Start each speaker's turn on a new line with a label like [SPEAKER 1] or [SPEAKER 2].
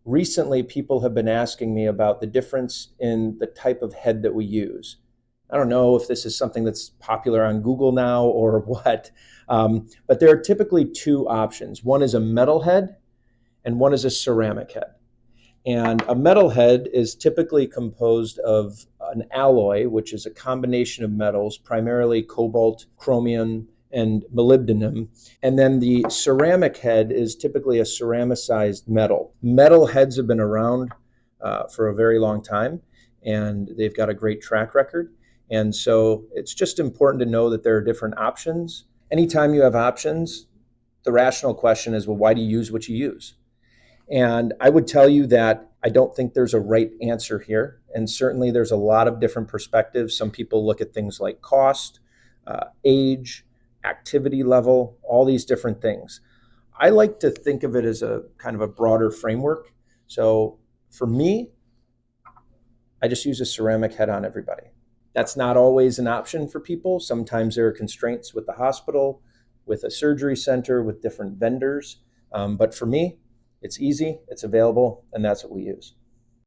[SPEAKER 1] recently people have been asking me about the difference in the type of head that we use. I don't know if this is something that's popular on Google now or what, but there are typically two options. One is a metal head and one is a ceramic head. And a metal head is typically composed of an alloy, which is a combination of metals, primarily cobalt, chromium, and molybdenum. And then the ceramic head is typically a ceramicized metal. Metal heads have been around for a very long time, and they've got a great track record. And so it's just important to know that there are different options. Anytime you have options, the rational question is, well, why do you use what you use? And I would tell you that I don't think there's a right answer here. And certainly there's a lot of different perspectives. Some people look at things like cost, age, activity level, all these different things. I like to think of it as a kind of a broader framework. So for me, I just use a ceramic head on everybody. That's not always an option for people. Sometimes there are constraints with the hospital, with a surgery center, with different vendors. But for me, it's easy, it's available, and that's what we use.